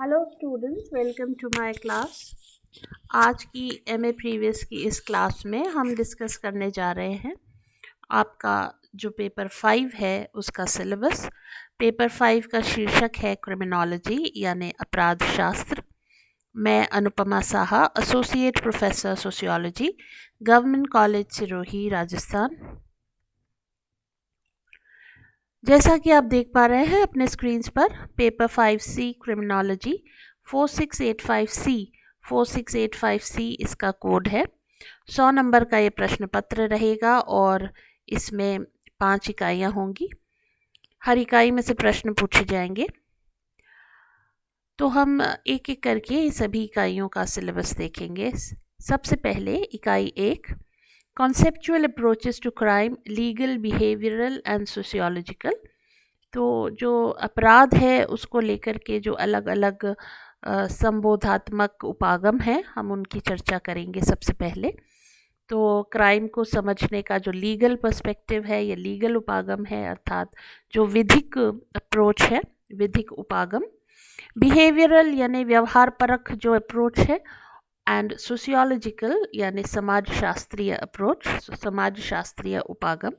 Hello students, welcome to my class. आज की MA previous की इस क्लास में हम डिस्कस करने जा रहे हैं आपका जो पेपर 5 है उसका सिलेबस। पेपर 5 का शीर्षक है क्रिमिनोलॉजी यानी अपराध शास्त्र। मैं Anupama Saha, associate professor sociology, government college Sirohi, Rajasthan. जैसा कि आप देख पा रहे हैं अपने स्क्रीन्स पर, paper 5C criminology 4685C 4685C इसका कोड है। 100 नंबर का ये प्रश्न पत्र रहेगा और इसमें 5 इकाइयाँ होंगी। हर इकाई में से प्रश्न पूछे जाएंगे। तो हम एक एक करके सभी इकाइयों का सिलेबस देखेंगे। सबसे पहले इकाई 1, conceptual approaches to crime, legal, behavioural and sociological. तो जो अपराध है उसको लेकर के जो अलग अलग संबोधात्मक उपागम हैं, हम उनकी चर्चा करेंगे। सबसे पहले तो क्राइम को समझने का जो लीगल पर्सपेक्टिव है, ये लीगल उपागम है, अर्थात जो विधिक अप्रोच है, विधिक उपागम। बिहेवियरल यानी व्यवहार परख जो अप्रोच है, एंड सोशियोलॉजिकल यानी समाज शास्त्रीय अप्रोच, समाज शास्त्रीय उपागम।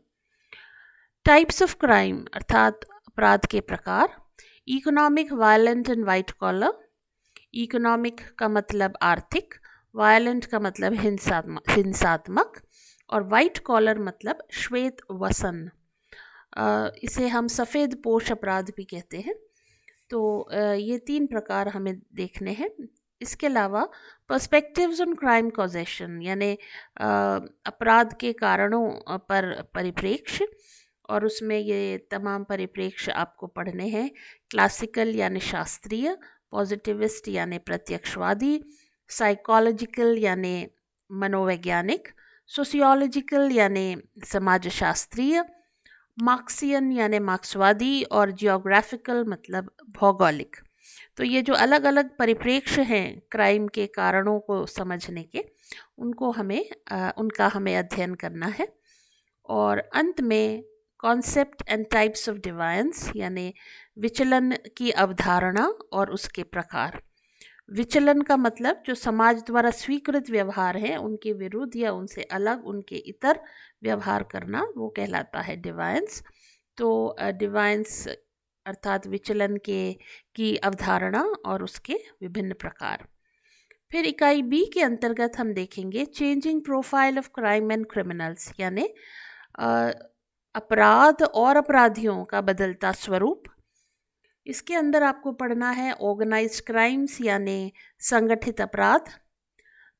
टाइप्स ऑफ क्राइम अर्थात अपराध के प्रकार। Economic, violent and white collar. Economic का मतलब आर्थिक, वायलेंट का मतलब हिंसात्मक और वाइट कॉलर मतलब श्वेत वसन। इसे हम सफ़ेद पोश अपराध भी कहते हैं। तो ये 3 प्रकार हमें देखने हैं। इसके अलावा पर्सपेक्टिव्स ऑन क्राइम कॉजेशन यानी अपराध के कारणों पर परिप्रेक्ष्य, और उसमें ये तमाम परिप्रेक्ष्य आपको पढ़ने हैं। क्लासिकल यानी शास्त्रीय, पॉजिटिविस्ट यानी प्रत्यक्षवादी, साइकोलॉजिकल यानी मनोवैज्ञानिक, सोशियोलॉजिकल यानी समाजशास्त्रीय, मार्क्सियन यानी मार्क्सवादी, और जियोग्राफिकल मतलब भौगोलिक। तो ये जो अलग अलग परिप्रेक्ष्य हैं क्राइम के कारणों को समझने के, उनका हमें अध्ययन करना है। और अंत में concept and types of divines यानी विचलन की अवधारणा और उसके प्रकार। विचलन का मतलब जो समाज द्वारा स्वीकृत व्यवहार है उनके विरुद्ध या उनसे अलग, उनके इतर व्यवहार करना, वो कहलाता है डिवाइंस। तो डिवाइंस अर्थात विचलन की अवधारणा और उसके विभिन्न प्रकार। फिर इकाई बी के अंतर्गत हम देखेंगे changing profile of crime and criminals यानी अपराध और अपराधियों का बदलता स्वरूप। इसके अंदर आपको पढ़ना है ऑर्गेनाइज्ड क्राइम्स यानी संगठित अपराध,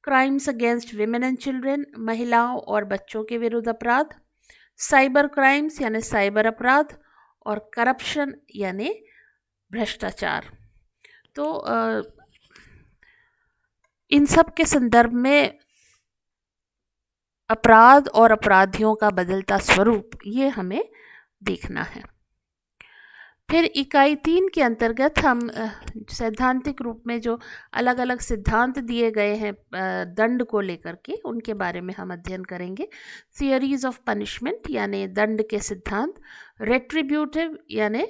crimes against women and children महिलाओं और बच्चों के विरुद्ध अपराध, साइबर क्राइम्स यानी साइबर अपराध, और करप्शन यानी भ्रष्टाचार। तो इन सब के संदर्भ में अपराध और अपराधियों का बदलता स्वरूप ये हमें देखना है। फिर इकाई 3 के अंतर्गत हम सैद्धांतिक रूप में जो अलग अलग सिद्धांत दिए गए हैं दंड को लेकर के, उनके बारे में हम अध्ययन करेंगे। थियरीज ऑफ पनिशमेंट यानी दंड के सिद्धांत, रेट्रीब्यूटिव यानी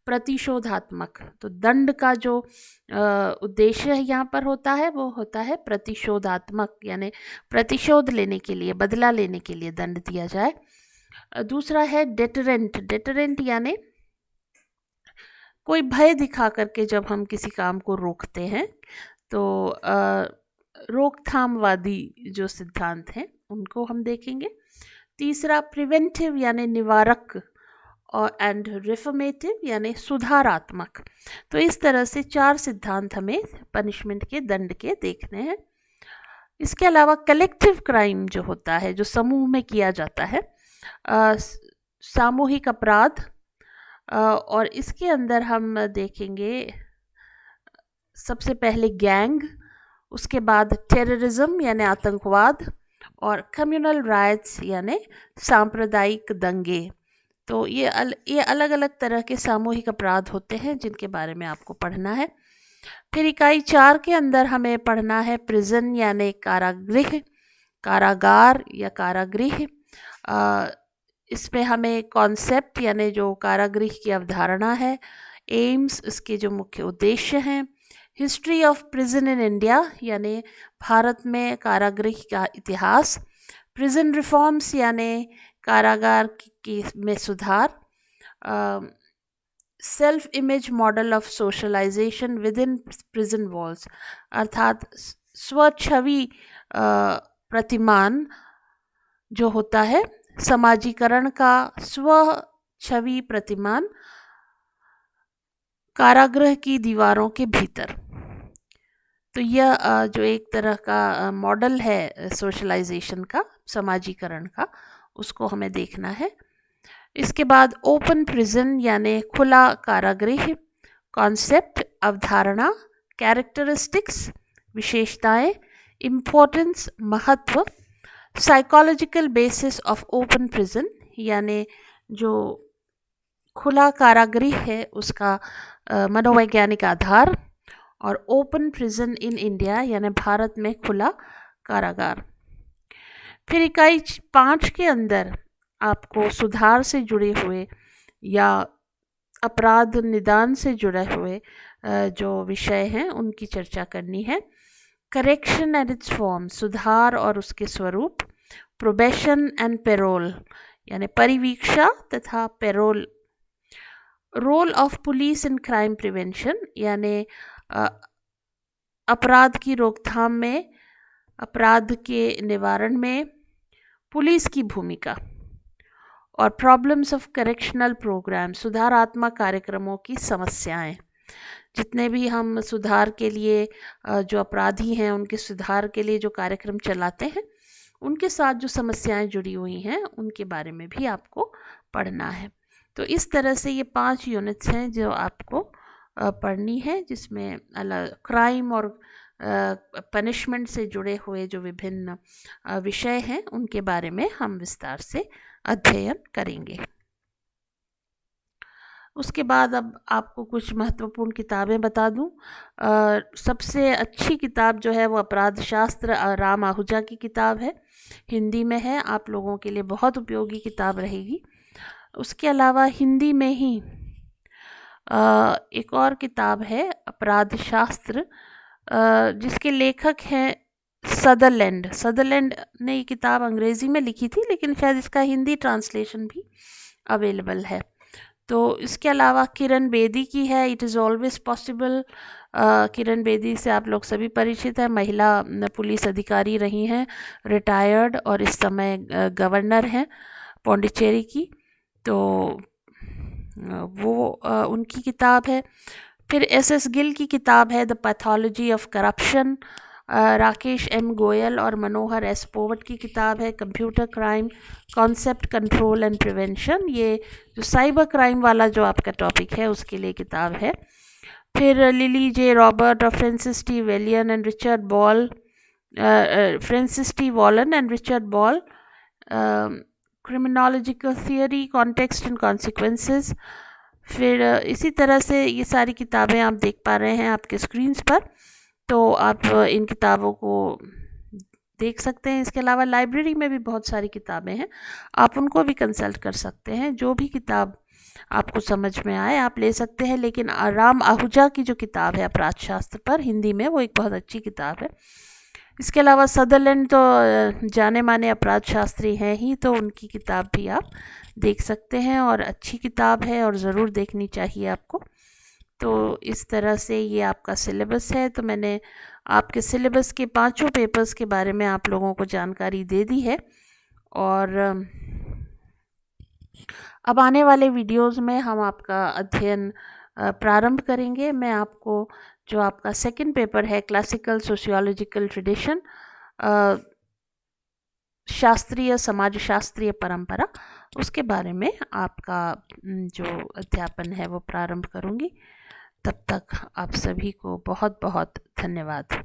प्रतिशोधात्मक। तो दंड का जो उद्देश्य यहाँ पर होता है वो होता है प्रतिशोधात्मक, यानी प्रतिशोध लेने के लिए, बदला लेने के लिए दंड दिया जाए। दूसरा है डेटरेंट। डेटरेंट यानी कोई भय दिखा करके जब हम किसी काम को रोकते हैं, तो रोकथामवादी जो सिद्धांत हैं उनको हम देखेंगे। तीसरा प्रिवेंटिव यानी निवारक, और एंड रिफॉर्मेटिव यानी सुधारात्मक। तो इस तरह से 4 सिद्धांत हमें पनिशमेंट के, दंड के देखने हैं। इसके अलावा कलेक्टिव क्राइम जो होता है, जो समूह में किया जाता है, सामूहिक अपराध, और इसके अंदर हम देखेंगे सबसे पहले गैंग, उसके बाद टेररिज्म यानी आतंकवाद, और कम्युनल राइट्स यानी सांप्रदायिक दंगे। तो ये अलग अलग तरह के सामूहिक अपराध होते हैं जिनके बारे में आपको पढ़ना है। फिर इकाई 4 के अंदर हमें पढ़ना है प्रिजन यानी कारागृह, कारागार या कारागृह। इसमें हमें कॉन्सेप्ट यानी जो कारागृह की अवधारणा है, एम्स इसके जो मुख्य उद्देश्य हैं, history of prison in India यानी भारत में कारागृह का इतिहास, प्रिजन रिफॉर्म्स यानी कारागार में सुधार, self image model of socialization within prison walls अर्थात स्वछवि प्रतिमान जो होता है, समाजीकरण का स्व छवि प्रतिमान कारागृह की दीवारों के भीतर। तो यह जो एक तरह का मॉडल है सोशलाइजेशन का, समाजीकरण का, उसको हमें देखना है। इसके बाद ओपन प्रिजन यानी खुला कारागृह, कॉन्सेप्ट, अवधारणा, कैरेक्टरिस्टिक्स, विशेषताएं, इम्पोर्टेंस, महत्व, psychological basis of open prison यानी जो खुला कारागृह है उसका मनोवैज्ञानिक आधार, और ओपन प्रिजन इन इंडिया यानी भारत में खुला कारागार। फिर इकाई 5 के अंदर आपको सुधार से जुड़े हुए या अपराध निदान से जुड़े हुए जो विषय हैं उनकी चर्चा करनी है। करेक्शन एंड इट्स फॉर्म, सुधार और उसके स्वरूप, प्रोबेशन एंड पेरोल यानी परिवीक्षा तथा parole, role of police in crime prevention यानी अपराध की रोकथाम में, अपराध के निवारण में पुलिस की भूमिका, और प्रॉब्लम्स ऑफ करेक्शनल प्रोग्राम, सुधारात्मक कार्यक्रमों की समस्याएं। जितने भी हम सुधार के लिए जो अपराधी हैं उनके सुधार के लिए जो कार्यक्रम चलाते हैं उनके साथ जो समस्याएं जुड़ी हुई हैं उनके बारे में भी आपको पढ़ना है। तो इस तरह से ये 5 यूनिट्स हैं जो आपको पढ़नी है, जिसमें अलग क्राइम और पनिशमेंट से जुड़े हुए जो विभिन्न विषय हैं उनके बारे में हम विस्तार से अध्ययन करेंगे। उसके बाद अब आपको कुछ महत्वपूर्ण किताबें बता दूं। सबसे अच्छी किताब जो है वो अपराध शास्त्र राम आहूजा की किताब है, हिंदी में है, आप लोगों के लिए बहुत उपयोगी किताब रहेगी। उसके अलावा हिंदी में ही एक और किताब है अपराध शास्त्र, जिसके लेखक हैं सदरलैंड। सदरलैंड ने ये किताब अंग्रेज़ी में लिखी थी लेकिन शायद इसका हिंदी ट्रांसलेशन भी अवेलेबल है। तो इसके अलावा किरण बेदी की है it is always possible. Kiran Bedi से आप लोग सभी परिचित हैं, महिला पुलिस अधिकारी रही हैं, रिटायर्ड, और इस समय गवर्नर हैं पौंडीचेरी की। तो वो उनकी किताब है। फिर एस गिल की किताब है the pathology of corruption, Rakesh M Goyal और मनोहर एस पोवट की किताब है computer crime, concept, control and prevention. ये जो साइबर क्राइम वाला जो आपका टॉपिक है उसके लिए किताब है। फिर लिली जे रॉबर्ट और Francis T Wallen and Richard Ball, criminological theory, context and consequences. फिर इसी तरह से ये सारी किताबें आप देख पा रहे हैं आपके स्क्रीन्स पर, तो आप इन किताबों को देख सकते हैं। इसके अलावा लाइब्रेरी में भी बहुत सारी किताबें हैं, आप उनको भी कंसल्ट कर सकते हैं। जो भी किताब आपको समझ में आए आप ले सकते हैं, लेकिन राम आहूजा की जो किताब है अपराध शास्त्र पर हिंदी में, वो एक बहुत अच्छी किताब है। इसके अलावा सदरलैंड तो जाने माने अपराध शास्त्री हैं ही, तो उनकी किताब भी आप देख सकते हैं और अच्छी किताब है और ज़रूर देखनी चाहिए आपको। तो इस तरह से ये आपका सिलेबस है। तो मैंने आपके सिलेबस के 5 पेपर्स के बारे में आप लोगों को जानकारी दे दी है, और अब आने वाले वीडियोस में हम आपका अध्ययन प्रारंभ करेंगे। मैं आपको जो आपका सेकंड पेपर है क्लासिकल सोशियोलॉजिकल ट्रेडिशन, शास्त्रीय समाज शास्त्रीय परंपरा, उसके बारे में आपका जो अध्यापन है वो प्रारंभ करूंगी। तब तक आप सभी को बहुत बहुत धन्यवाद।